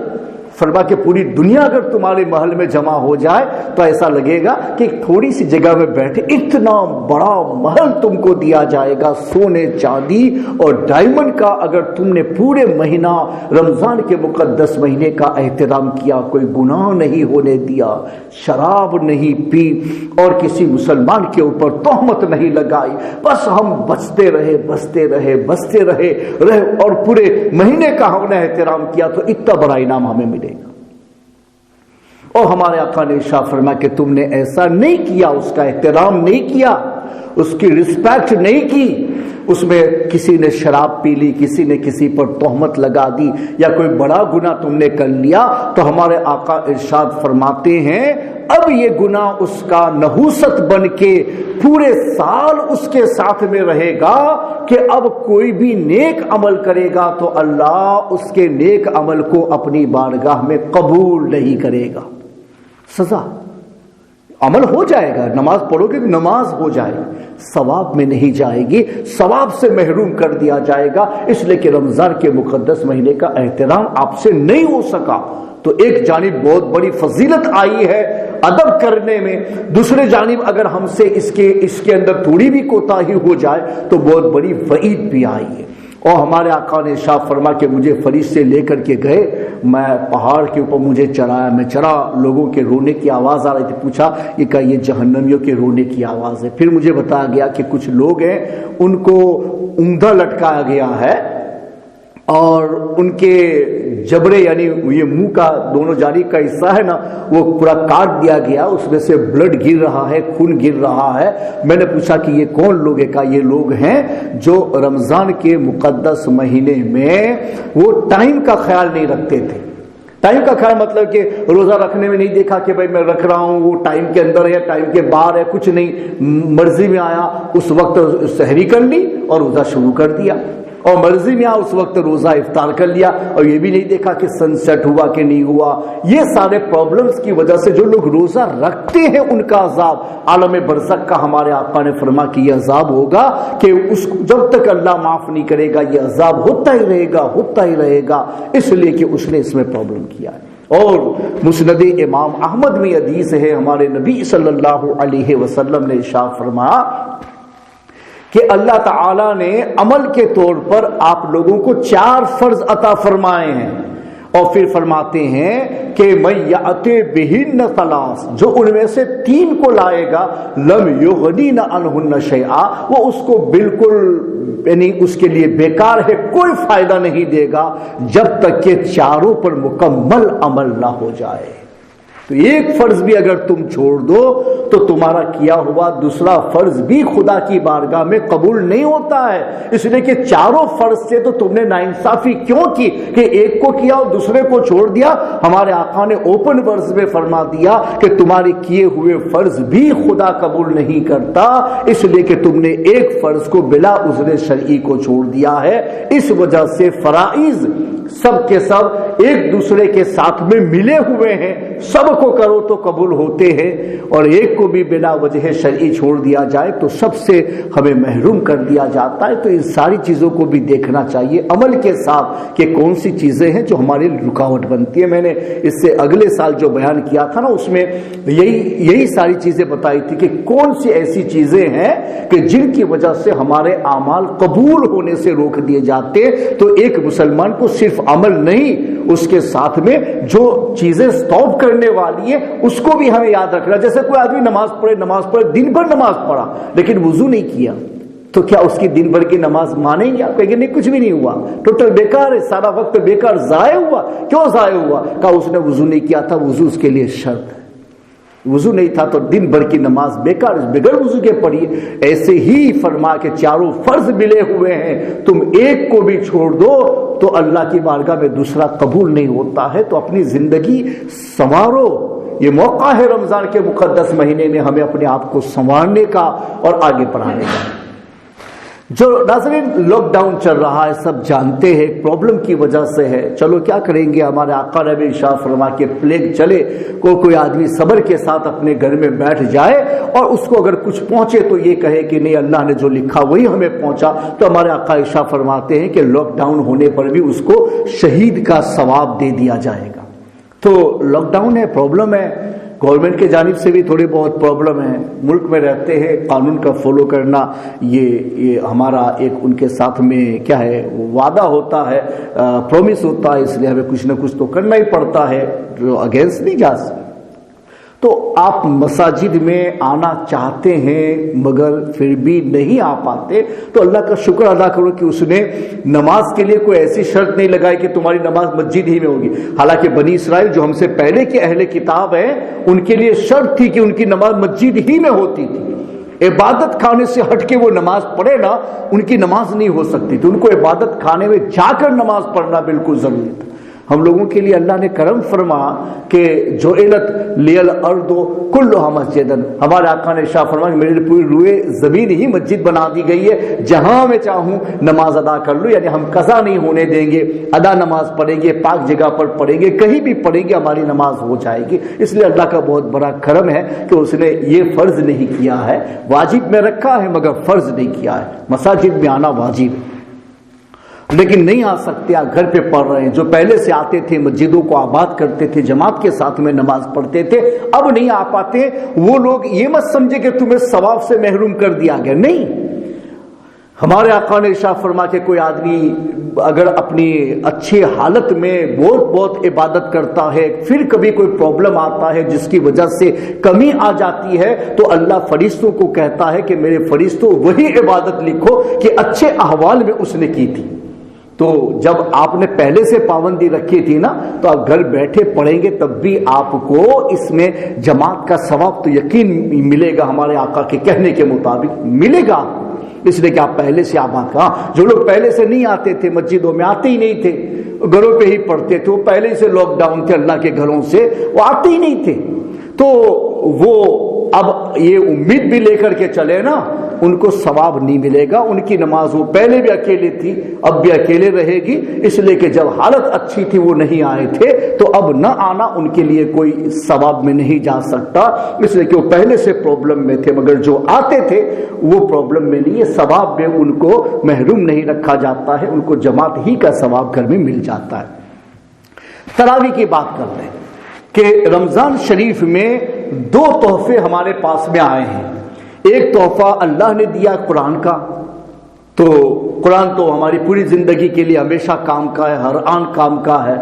فرما کہ پوری دنیا اگر تمہارے محل میں جمع ہو جائے تو ایسا لگے گا کہ تھوڑی سی جگہ میں بیٹھے، اتنا بڑا محل تم کو دیا جائے گا سونے چاندی اور ڈائمنڈ کا، اگر تم نے پورے مہینہ رمضان کے مقدس مہینے کا احترام کیا، کوئی گناہ نہیں ہونے دیا، شراب نہیں پی اور کسی مسلمان کے اوپر تہمت نہیں لگائی، بس ہم بچتے رہے اور پورے مہینے کا ہم نے احترام کیا تو اتنا بڑا انعام ہمیں ملے گا۔ اور ہمارے آقا نے ارشاد فرمایا کہ تم نے ایسا نہیں کیا، اس کا احترام نہیں کیا، اس کی رسپیکٹ نہیں کی، اس میں کسی نے شراب پی لی، کسی نے کسی پر تہمت لگا دی یا کوئی بڑا گناہ تم نے کر لیا، تو ہمارے آقا ارشاد فرماتے ہیں اب یہ گناہ اس کا نحوست بن کے پورے سال اس کے ساتھ میں رہے گا کہ اب کوئی بھی نیک عمل کرے گا تو اللہ اس کے نیک عمل کو اپنی بارگاہ میں قبول نہیں کرے گا۔ سزا عمل ہو جائے گا، نماز پڑھو گے نماز ہو جائے گی، ثواب میں نہیں جائے گی، ثواب سے محروم کر دیا جائے گا، اس لیے کہ رمضان کے مقدس مہینے کا احترام آپ سے نہیں ہو سکا۔ تو ایک جانب بہت بڑی فضیلت آئی ہے ادب کرنے میں، دوسرے جانب اگر ہم سے اس کے اندر تھوڑی بھی کوتاہی ہو جائے تو بہت بڑی وعید بھی آئی ہے۔ اور ہمارے آقا نے ارشاد فرما کہ مجھے فرشتے لے کر کے گئے، میں پہاڑ کے اوپر مجھے چڑھایا، میں چڑھا، لوگوں کے رونے کی آواز آ رہی تھی، پوچھا یہ کہ یہ جہنمیوں کے رونے کی آواز ہے۔ پھر مجھے بتایا گیا کہ کچھ لوگ ہیں ان کو اونگھا لٹکایا گیا ہے اور ان کے جبڑے یعنی یہ منہ کا دونوں جانب کا حصہ ہے نا وہ پورا کاٹ دیا گیا، اس میں سے بلڈ گر رہا ہے، خون گر رہا ہے۔ میں نے پوچھا کہ یہ کون لوگ ہیں؟ کہا یہ لوگ ہیں جو رمضان کے مقدس مہینے میں وہ ٹائم کا خیال نہیں رکھتے تھے۔ ٹائم کا خیال مطلب کہ روزہ رکھنے میں نہیں دیکھا کہ بھائی میں رکھ رہا ہوں، وہ ٹائم کے اندر ہے ٹائم کے باہر ہے، کچھ نہیں، مرضی میں آیا اس وقت سحری کر لی اور روزہ شروع کر دیا، اور مرضی میں اس وقت روزہ افطار کر لیا، اور یہ بھی نہیں دیکھا کہ سن سیٹ ہوا کہ نہیں ہوا۔ یہ سارے پرابلمز کی وجہ سے جو لوگ روزہ رکھتے ہیں ان کا عذاب عالم برزخ کا ہمارے آقا نے فرمایا کہ یہ عذاب ہوگا کہ اس جب تک اللہ معاف نہیں کرے گا یہ عذاب ہوتا ہی رہے گا اس لیے کہ اس نے اس میں پرابلم کیا ہے۔ اور مسند امام احمد میں حدیث ہے، ہمارے نبی صلی اللہ علیہ وسلم نے ارشاد فرمایا کہ اللہ تعالیٰ نے عمل کے طور پر آپ لوگوں کو 4 فرض عطا فرمائے ہیں، اور پھر فرماتے ہیں کہ من یأتی بہن ثلاث، جو ان میں سے 3 کو لائے گا، لم یغنین عنہن شیئا، وہ اس کو بالکل یعنی اس کے لیے بیکار ہے، کوئی فائدہ نہیں دے گا جب تک کہ چاروں پر مکمل عمل نہ ہو جائے۔ تو ایک فرض بھی اگر تم چھوڑ دو تو تمہارا کیا ہوا دوسرا فرض بھی خدا کی بارگاہ میں قبول نہیں ہوتا ہے، اس لیے کہ چاروں فرض سے تو تم نے ناانصافی کیوں کی کہ ایک کو کیا اور دوسرے کو چھوڑ دیا؟ ہمارے آقا نے اوپن ورز میں فرما دیا کہ تمہارے کیے ہوئے فرض بھی خدا قبول نہیں کرتا، اس لیے کہ تم نے ایک فرض کو بلا عذر شرعی کو چھوڑ دیا ہے۔ اس وجہ سے فرائض سب کے سب ایک دوسرے کے ساتھ میں ملے ہوئے ہیں، سب کو کرو تو قبول ہوتے ہیں، اور ایک کو بھی بلا وجہ شرعی چھوڑ دیا جائے تو سب سے ہمیں محروم کر دیا جاتا ہے۔ تو ان ساری چیزوں کو بھی دیکھنا چاہیے عمل کے ساتھ کہ کون سی چیزیں ہیں جو ہماری رکاوٹ بنتی ہے۔ میں نے اس سے اگلے سال جو بیان کیا تھا نا، اس میں یہی ساری چیزیں بتائی تھی کہ کون سی ایسی چیزیں ہیں کہ جن کی وجہ سے ہمارے اعمال قبول ہونے سے روک دیے جاتے۔ تو ایک مسلمان کو صرف عمل نہیں، اس کے ساتھ میں جو چیزیں سٹاپ کرنے والی ہیں اس کو بھی ہمیں یاد رکھنا۔ جیسے کوئی آدمی نماز پڑھے دن بھر نماز پڑھا لیکن وضو نہیں کیا، تو کیا اس کی دن بھر کی نماز مانیں گے؟ آپ کہیں گے نہیں، کچھ بھی نہیں ہوا، ٹوٹل بیکار ہے، سارا وقت بیکار ضائع ہوا۔ کیوں ضائع ہوا؟ کہا اس نے وضو نہیں کیا تھا، وضو اس کے لیے شرط ہے، وضو نہیں تھا تو دن بھر کی نماز بیکار، بغیر وضو کے پڑھی۔ ایسے ہی فرما کے چاروں فرض ملے ہوئے ہیں، تم ایک کو بھی چھوڑ دو تو اللہ کی بارگاہ میں دوسرا قبول نہیں ہوتا ہے۔ تو اپنی زندگی سنوارو، یہ موقع ہے رمضان کے مقدس مہینے میں ہمیں اپنے آپ کو سنوارنے کا اور آگے بڑھانے کا۔ جو ناظرین لاک ڈاؤن چل رہا ہے سب جانتے ہیں پرابلم کی وجہ سے ہے، چلو کیا کریں گے، ہمارے آقا نے بھی ارشاد فرما کہ پلیگ چلے کوئی آدمی صبر کے ساتھ اپنے گھر میں بیٹھ جائے اور اس کو اگر کچھ پہنچے تو یہ کہے کہ نہیں اللہ نے جو لکھا وہی ہمیں پہنچا، تو ہمارے آقا ارشاد فرماتے ہیں کہ لاک ڈاؤن ہونے پر بھی اس کو شہید کا ثواب دے دیا جائے گا۔ تو لاک ڈاؤن ہے، پرابلم ہے، گورنمنٹ کی جانب سے بھی تھوڑی بہت پرابلم ہے، ملک میں رہتے ہیں، قانون کا فالو کرنا یہ ہمارا ایک ان کے ساتھ میں کیا ہے وعدہ ہوتا ہے، پرومس ہوتا ہے، اس لیے ہمیں کچھ نہ کچھ تو کرنا ہی پڑتا ہے، جو اگینسٹ نہیں جا سکتے۔ تو آپ مساجد میں آنا چاہتے ہیں مگر پھر بھی نہیں آ پاتے تو اللہ کا شکر ادا کرو کہ اس نے نماز کے لیے کوئی ایسی شرط نہیں لگائی کہ تمہاری نماز مسجد ہی میں ہوگی۔ حالانکہ بنی اسرائیل جو ہم سے پہلے کے اہل کتاب ہیں ان کے لیے شرط تھی کہ ان کی نماز مسجد ہی میں ہوتی تھی، عبادت خانے سے ہٹ کے وہ نماز پڑھے نا ان کی نماز نہیں ہو سکتی تھی، ان کو عبادت خانے میں جا کر نماز پڑھنا بالکل ضروری تھا۔ ہم لوگوں کے لیے اللہ نے کرم فرما کہ جعلت لی الارض کلھا مسجدا، ہمارے آقا نے ارشاد فرمایا کہ میرے لیے پوری روئے زمین ہی مسجد بنا دی گئی ہے، جہاں میں چاہوں نماز ادا کر لوں، یعنی ہم قضا نہیں ہونے دیں گے، ادا نماز پڑھیں گے، پاک جگہ پر پڑھیں گے، کہیں بھی پڑھیں گے ہماری نماز ہو جائے گی۔ اس لیے اللہ کا بہت بڑا کرم ہے کہ اس نے یہ فرض نہیں کیا ہے، واجب میں رکھا ہے مگر فرض نہیں کیا ہے۔ مساجد میں آنا واجب ہے لیکن نہیں آ سکتے، آپ گھر پہ پڑھ رہے ہیں۔ جو پہلے سے آتے تھے مسجدوں کو آباد کرتے تھے، جماعت کے ساتھ میں نماز پڑھتے تھے، اب نہیں آ پاتے، وہ لوگ یہ مت سمجھے کہ تمہیں ثواب سے محروم کر دیا گیا، نہیں۔ ہمارے آقا نے ارشاد فرما کہ کوئی آدمی اگر اپنی اچھی حالت میں بہت عبادت کرتا ہے، پھر کبھی کوئی پرابلم آتا ہے جس کی وجہ سے کمی آ جاتی ہے، تو اللہ فرشتوں کو کہتا ہے کہ میرے فرشتوں وہی عبادت لکھو کہ اچھے احوال میں اس نے کی تھی۔ تو جب آپ نے پہلے سے پابندی رکھی تھی نا تو آپ گھر بیٹھے پڑھیں گے تب بھی آپ کو اس میں جماعت کا ثواب تو یقین ملے گا، ہمارے آقا کے کہنے کے مطابق ملے گا آپ کو، اس لیے کہ آپ پہلے سے آباد کا۔ جو لوگ پہلے سے نہیں آتے تھے، مسجدوں میں آتے ہی نہیں تھے، گھروں پہ ہی پڑھتے تھے، وہ پہلے سے لاک ڈاؤن تھے اللہ کے گھروں سے، وہ آتے ہی نہیں تھے، تو وہ اب یہ امید بھی لے کر کے چلے نا ان کو ثواب نہیں ملے گا۔ ان کی نماز وہ پہلے بھی اکیلی تھی، اب بھی اکیلے رہے گی، اس لیے کہ جب حالت اچھی تھی وہ نہیں آئے تھے تو اب نہ آنا ان کے لیے کوئی ثواب میں نہیں جا سکتا، اس لیے کہ وہ پہلے سے پرابلم میں تھے، مگر جو آتے تھے وہ پرابلم میں نہیں ہے، ثواب میں ان کو محروم نہیں رکھا جاتا ہے، ان کو جماعت ہی کا ثواب گھر میں مل جاتا ہے۔ تراویح کی بات کر رہے ہیں کہ رمضان شریف میں 2 تحفے ہمارے پاس میں آئے ہیں۔ ایک تحفہ اللہ نے دیا قرآن کا، تو قرآن تو ہماری پوری زندگی کے لیے ہمیشہ کام کا ہے، ہر آن کام کا ہے،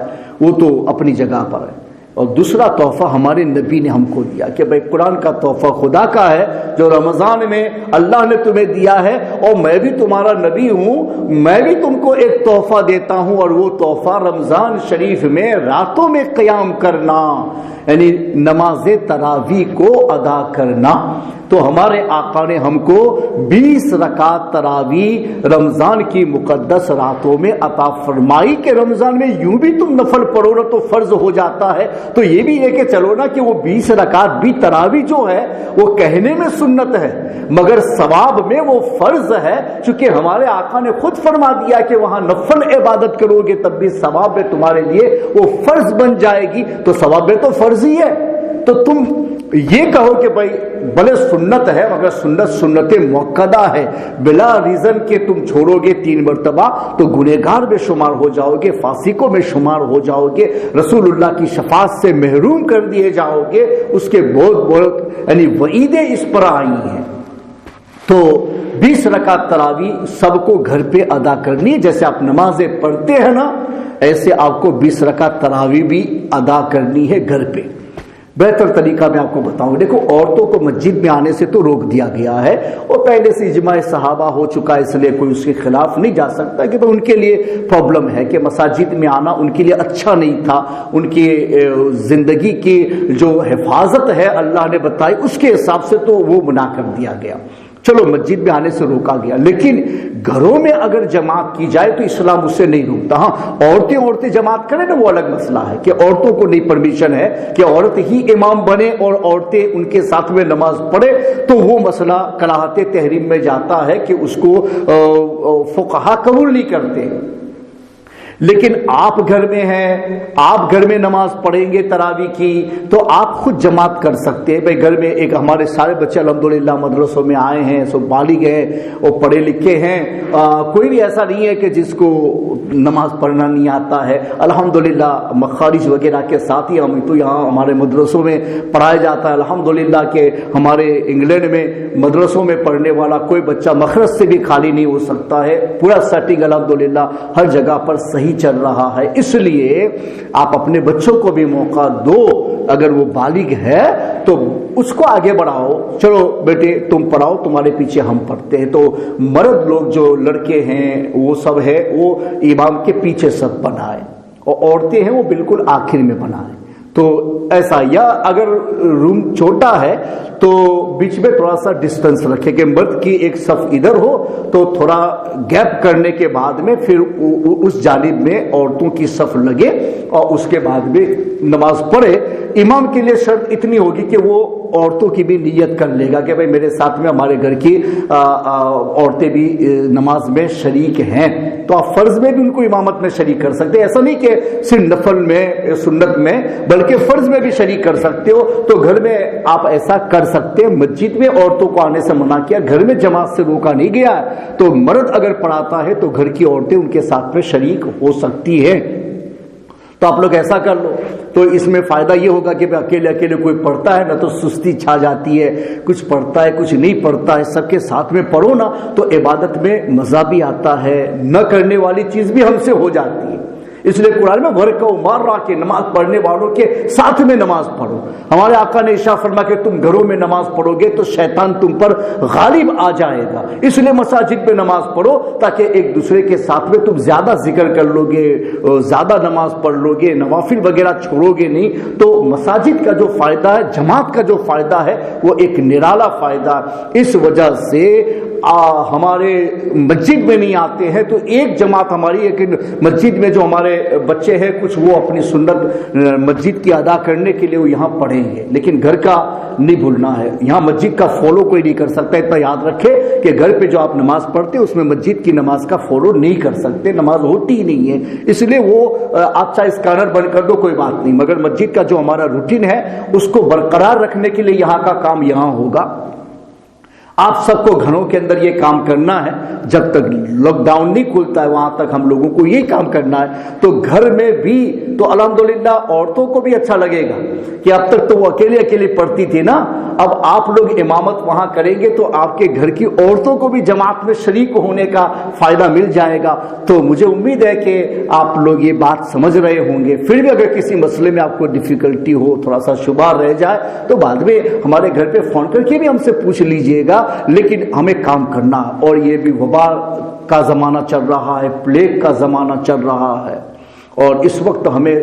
وہ تو اپنی جگہ پر ہے. اور دوسرا تحفہ ہمارے نبی نے ہم کو دیا کہ بھائی قرآن کا تحفہ خدا کا ہے جو رمضان میں اللہ نے تمہیں دیا ہے, اور میں بھی تمہارا نبی ہوں, میں بھی تم کو ایک تحفہ دیتا ہوں, اور وہ تحفہ رمضان شریف میں راتوں میں قیام کرنا, یعنی نماز تراویح کو ادا کرنا. تو ہمارے آقا نے ہم کو 20 رکعت تراویح رمضان کی مقدس راتوں میں عطا فرمائی کہ رمضان میں یوں بھی تم نفل پڑھو نا تو فرض ہو جاتا ہے. تو یہ بھی ہے کہ چلو نا کہ وہ 20 رکعت بھی تراویح جو ہے وہ کہنے میں سنت ہے مگر ثواب میں وہ فرض ہے, چونکہ ہمارے آقا نے خود فرما دیا کہ وہاں نفل عبادت کرو گے تب بھی ثواب میں تمہارے لیے وہ فرض بن جائے گی. تو ثواب میں تو فرض ہی ہے. تو تم یہ کہو کہ بھائی بھلے سنت ہے مگر سنت موقدہ ہے, بلا ریزن کہ تم چھوڑو گے 3 مرتبہ تو گنہگار میں شمار ہو جاؤ گے, فاسقوں میں شمار ہو جاؤ گے, رسول اللہ کی شفاعت سے محروم کر دیے جاؤ گے. اس کے بہت یعنی وعیدیں اس پر آئی ہیں. تو 20 رکعت تراویح سب کو گھر پہ ادا کرنی ہے. جیسے آپ نمازیں پڑھتے ہیں نا ایسے آپ کو 20 رکعت تراویح بھی ادا کرنی ہے گھر پہ. بہتر طریقہ میں آپ کو بتاؤں. دیکھو عورتوں کو مسجد میں آنے سے تو روک دیا گیا ہے, اور پہلے سے اجماع صحابہ ہو چکا ہے, اس لیے کوئی اس کے خلاف نہیں جا سکتا کہ ان کے لیے پرابلم ہے کہ مساجد میں آنا ان کے لیے اچھا نہیں تھا. ان کی زندگی کی جو حفاظت ہے اللہ نے بتائی اس کے حساب سے تو وہ منع کر دیا گیا. چلو مسجد میں آنے سے روکا گیا, لیکن گھروں میں اگر جماعت کی جائے تو اسلام اس سے نہیں روکتا. ہاں عورتیں جماعت کریں نا وہ الگ مسئلہ ہے کہ عورتوں کو نہیں پرمیشن ہے کہ عورت ہی امام بنے اور عورتیں ان کے ساتھ میں نماز پڑھے, تو وہ مسئلہ کراہت تحریم میں جاتا ہے کہ اس کو فقہا قبول نہیں کرتے. لیکن آپ گھر میں ہیں, آپ گھر میں نماز پڑھیں گے تراویح کی تو آپ خود جماعت کر سکتے ہیں. بھائی گھر میں ایک ہمارے سارے بچے الحمدللہ مدرسوں میں آئے ہیں, سب بالغ ہیں اور پڑھے لکھے ہیں, کوئی بھی ایسا نہیں ہے کہ جس کو نماز پڑھنا نہیں آتا ہے. الحمدللہ مخارج وغیرہ کے ساتھ ہی ہم تو یہاں ہمارے مدرسوں میں پڑھایا جاتا ہے. الحمدللہ کہ ہمارے انگلینڈ میں مدرسوں میں پڑھنے والا کوئی بچہ مخرج سے بھی خالی نہیں ہو سکتا ہے. پورا سیٹنگ الحمدللہ ہر جگہ پر صحیح چل رہا ہے. اس لیے آپ اپنے بچوں کو بھی موقع دو, اگر وہ بالغ ہے تو اس کو آگے بڑھاؤ. چلو بیٹے تم پڑھاؤ, تمہارے پیچھے ہم پڑھتے ہیں. تو مرد لوگ جو لڑکے ہیں وہ سب ہے وہ امام کے پیچھے سب بنائے, اور عورتیں ہیں وہ بالکل آخر میں بنائے. تو ایسا, یا اگر روم چھوٹا ہے تو بیچ میں تھوڑا سا ڈسٹنس رکھے کہ مرد کی ایک صف ادھر ہو تو تھوڑا گیپ کرنے کے بعد میں پھر اس جانب میں عورتوں کی صف لگے اور اس کے بعد میں نماز پڑھے. امام کے لیے شرط اتنی ہوگی کہ وہ عورتوں کی بھی نیت کر لے گا کہ بھائی میرے ساتھ میں ہمارے گھر کی عورتیں بھی نماز میں شریک ہیں, تو آپ فرض میں بھی ان کو امامت میں شریک کر سکتے ہیں. ایسا نہیں کہ صرف نفل میں سنت میں بلکہ فرض میں بھی شریک کر سکتے ہو. تو گھر میں آپ ایسا کر سکتے ہیں. مسجد میں عورتوں کو آنے سے منع کیا, گھر میں جماعت سے روکا نہیں گیا. تو مرد اگر پڑھاتا ہے تو گھر کی عورتیں ان کے ساتھ میں شریک ہو سکتی ہیں. تو آپ لوگ ایسا کر لو. تو اس میں فائدہ یہ ہوگا کہ اکیلے کوئی پڑھتا ہے نا تو سستی چھا جاتی ہے, کچھ پڑھتا ہے کچھ نہیں پڑھتا ہے, سب کے ساتھ میں پڑھو نا تو عبادت میں مزہ بھی آتا ہے, نہ کرنے والی چیز بھی ہم سے ہو جاتی ہے. اس لیے قرآن میں ورکو مار رہا کہ نماز پڑھنے والوں کے ساتھ میں نماز پڑھو. ہمارے آقا نے ارشاد فرمایا کہ تم گھروں میں نماز پڑھو گے تو شیطان تم پر غالب آ جائے گا, اس لیے مساجد میں نماز پڑھو تاکہ ایک دوسرے کے ساتھ میں تم زیادہ ذکر کر لو گے, زیادہ نماز پڑھ لو گے, نوافل وغیرہ چھوڑو گے نہیں. تو مساجد کا جو فائدہ ہے, جماعت کا جو فائدہ ہے وہ ایک نرالا فائدہ. اس وجہ سے ہمارے مسجد میں نہیں آتے ہیں تو ایک جماعت ہماری ہے کہ مسجد میں جو ہمارے بچے ہیں کچھ وہ اپنی سنت مسجد کی ادا کرنے کے لیے وہ یہاں پڑھیں گے, لیکن گھر کا نہیں بھولنا ہے. یہاں مسجد کا فالو کوئی نہیں کر سکتا. اتنا یاد رکھے کہ گھر پہ جو آپ نماز پڑھتے اس میں مسجد کی نماز کا فالو نہیں کر سکتے, نماز ہوتی ہی نہیں ہے. اس لیے وہ آپ چاہے اسکینر بند کر دو کوئی بات نہیں, مگر مسجد کا جو ہمارا روٹین ہے اس کو برقرار رکھنے کے لیے یہاں کا کام یہاں ہوگا. آپ سب کو گھروں کے اندر یہ کام کرنا ہے. جب تک لاک ڈاؤن نہیں کھلتا ہے وہاں تک ہم لوگوں کو یہ کام کرنا ہے. تو گھر میں بھی تو الحمدللہ عورتوں کو بھی اچھا لگے گا کہ اب تک تو وہ اکیلے پڑھتی تھی نا, اب آپ لوگ امامت وہاں کریں گے تو آپ کے گھر کی عورتوں کو بھی جماعت میں شریک ہونے کا فائدہ مل جائے گا. تو مجھے امید ہے کہ آپ لوگ یہ بات سمجھ رہے ہوں گے. پھر بھی اگر کسی مسئلے میں آپ کو ڈیفیکلٹی ہو, تھوڑا سا شبہ رہ جائے, تو بعد میں ہمارے گھر پہ فون کر کے بھی ہم سے پوچھ لیجئے گا. لیکن ہمیں کام کرنا, اور یہ بھی وبا کا زمانہ چل رہا ہے, پلیگ کا زمانہ چل رہا ہے, اور اس وقت ہمیں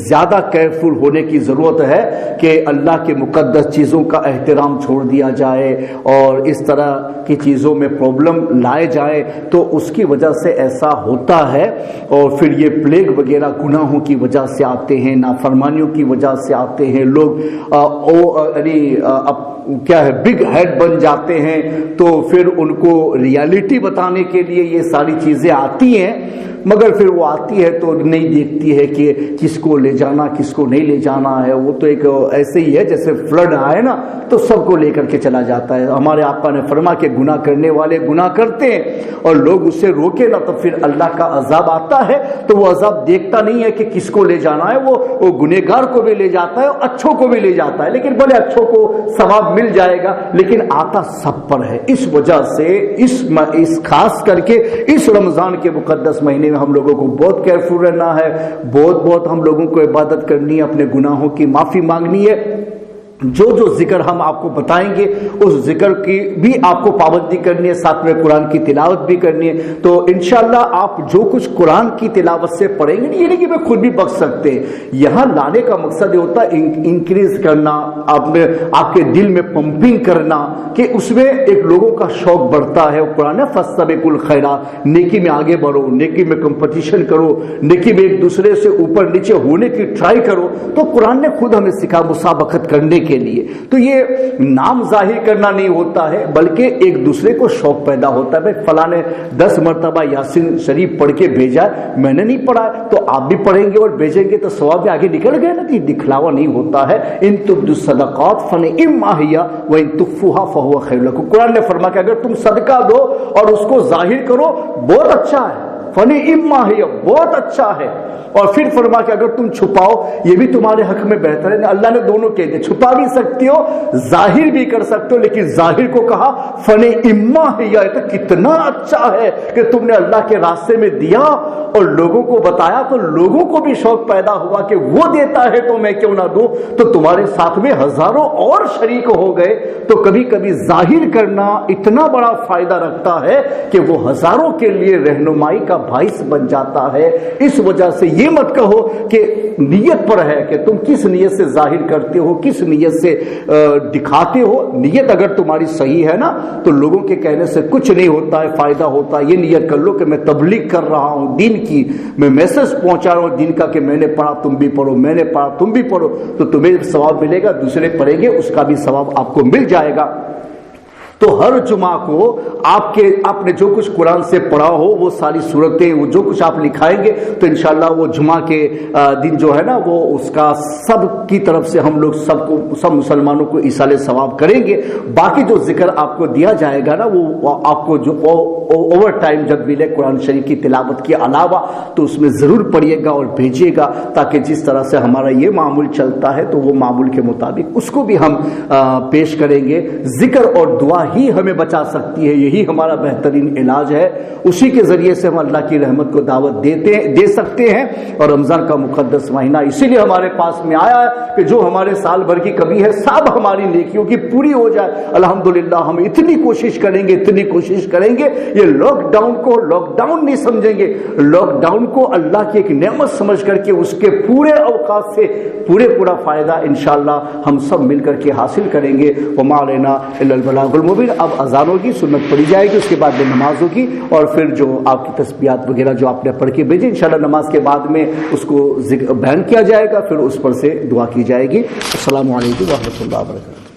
زیادہ کیئرفل ہونے کی ضرورت ہے کہ اللہ کے مقدس چیزوں کا احترام چھوڑ دیا جائے اور اس طرح کی چیزوں میں پرابلم لائے جائے. تو اس کی وجہ سے ایسا ہوتا ہے, اور پھر یہ پلیگ وغیرہ گناہوں کی وجہ سے آتے ہیں, نافرمانیوں کی وجہ سے آتے ہیں. لوگ کیا ہے, بگ ہیڈ بن جاتے ہیں, تو پھر ان کو ریالٹی بتانے کے لیے یہ ساری چیزیں آتی ہیں, مگر پھر وہ آتی ہے تو نہیں دیکھتی ہے کہ کس کو لے جانا کس کو نہیں لے جانا ہے. وہ تو ایک ایسے ہی ہے جیسے فلڈ آئے نا تو سب کو لے کر کے چلا جاتا ہے. ہمارے آقا نے فرما کہ گناہ کرنے والے گناہ کرتے ہیں اور لوگ اسے روکے نا تو پھر اللہ کا عذاب آتا ہے, تو وہ عذاب دیکھتا نہیں ہے کہ کس کو لے جانا ہے. وہ گنہگار کو بھی لے جاتا ہے اور اچھوں کو بھی لے جاتا ہے, لیکن بھلے اچھوں کو ثواب مل جائے گا لیکن آتا سب پر ہے. اس وجہ سے اس خاص کر کے اس رمضان کے مقدس مہینے میں ہم لوگوں کو بہت کیئرفل رہنا ہے, بہت ہم لوگوں کو عبادت کرنی ہے, اپنے گناہوں کی معافی مانگنی ہے. جو ذکر ہم آپ کو بتائیں گے اس ذکر کی بھی آپ کو پابندی کرنی ہے, ساتھ میں قرآن کی تلاوت بھی کرنی ہے. تو انشاءاللہ آپ جو کچھ قرآن کی تلاوت سے پڑھیں گے, یہ نہیں کہ میں خود بھی بک سکتے, یہاں لانے کا مقصد یہ ہوتا ہے انکریز کرنا, آپ کے دل میں پمپنگ کرنا کہ اس میں ایک لوگوں کا شوق بڑھتا ہے. قرآن ہے فاستبقوا الخیرات, نیکی میں آگے بڑھو, نیکی میں کمپٹیشن کرو, نیکی میں ایک دوسرے سے اوپر نیچے ہونے کی ٹرائی کرو. تو قرآن نے خود ہمیں سکھا مسابقت کرنے کے لیے. تو یہ نام ظاہر کرنا نہیں ہوتا ہے بلکہ ایک دوسرے کو شوق پیدا ہوتا ہے. بھائی فلاں نے 10 مرتبہ یاسین شریف پڑھ کے بھیجا, میں نے نہیں پڑھا تو آپ بھی پڑھیں گے اور بھیجیں گے تو ثواب بھی آگے نکل گئے نا. کہ دکھلاوا نہیں ہوتا ہے. ان تبدوا الصدقات فنعما ہی وان تخفوها فهو خیر لکم. قرآن نے فرمایا کہ اگر تم صدقہ دو اور اس کو ظاہر کرو بہت اچھا ہے, فنعما ہی بہت اچھا ہے. اور پھر فرما کہ اگر تم چھپاؤ یہ بھی تمہارے حق میں بہتر ہے. اللہ نے دونوں کہہ دیا, چھپا بھی سکتے ہو ظاہر بھی کر سکتے ہو, لیکن ظاہر کو کہا فنعما ہی, تو کتنا اچھا ہے کہ تم نے اللہ کے راستے میں دیا اور لوگوں کو بتایا, تو لوگوں کو بھی شوق پیدا ہوا کہ وہ دیتا ہے تو میں کیوں نہ دوں. تو تمہارے ساتھ میں ہزاروں اور شریک ہو گئے. تو کبھی کبھی ظاہر کرنا اتنا بڑا فائدہ رکھتا ہے کہ وہ ہزاروں کے لیے رہنمائی کا باعث بن جاتا ہے. اس وجہ سے یہ مت کہو کہ نیت پر ہے کہ تم کس نیت سے ظاہر کرتے ہو, کس نیت سے دکھاتے ہو. نیت اگر تمہاری صحیح ہے نا تو لوگوں کے کہنے سے کچھ نہیں ہوتا ہے, فائدہ ہوتا ہے. یہ نیت کر لو کہ میں تبلیغ کر رہا ہوں دین کی, میں میسج پہنچا رہا ہوں دین کا کہ میں نے پڑھا تم بھی پڑھو, میں نے پڑھا تم بھی پڑھو, تو تمہیں ثواب ملے گا, دوسرے پڑھیں گے اس کا بھی ثواب آپ کو مل جائے گا. تو ہر جمعہ کو آپ نے جو کچھ قرآن سے پڑھا ہو وہ ساری صورتیں, وہ جو کچھ آپ لکھائیں گے تو انشاءاللہ وہ جمعہ کے دن جو ہے نا وہ اس کا سب کی طرف سے ہم لوگ سب مسلمانوں کو ایصال ثواب کریں گے. باقی جو ذکر آپ کو دیا جائے گا نا وہ آپ کو جو اوور ٹائم جب ملے قرآن شریف کی تلاوت کے علاوہ تو اس میں ضرور پڑھیے گا اور بھیجیے گا, تاکہ جس طرح سے ہمارا یہ معمول چلتا ہے تو وہ معمول کے مطابق اس کو بھی ہم پیش کریں گے. ذکر اور دعا ہی ہمیں بچا سکتی ہے, یہی ہمارا بہترین علاج ہے. اسی کے ذریعے سے ہم اللہ کی رحمت کو دعوت دے سکتے ہیں. اور رمضان کا مقدس مہینہ اسی لیے ہمارے پاس میں آیا ہے کہ جو ہمارے سال بھر کی کمی ہے سب ہماری نیکیوں کی پوری ہو جائے. الحمدللہ ہم اتنی کوشش کریں گے. یہ لاک ڈاؤن کو لاک ڈاؤن نہیں سمجھیں گے, لاک ڈاؤن کو اللہ کی ایک نعمت سمجھ کر کے اس کے پورے اوقات سے پورا فائدہ انشاءاللہ ہم سب مل کر کے حاصل کریں گے. وما علینا الا البلاغ المبین. اب اذان ہوگی, سنت پڑھی جائے گی, اس کے بعد میں نماز ہوگی, اور پھر جو آپ کی تسبیحات وغیرہ جو آپ نے پڑھ کے بھیجی انشاءاللہ نماز کے بعد میں اس کو بیان کیا جائے گا, پھر اس پر سے دعا کی جائے گی. السلام علیکم ورحمۃ اللہ وبرکاتہ.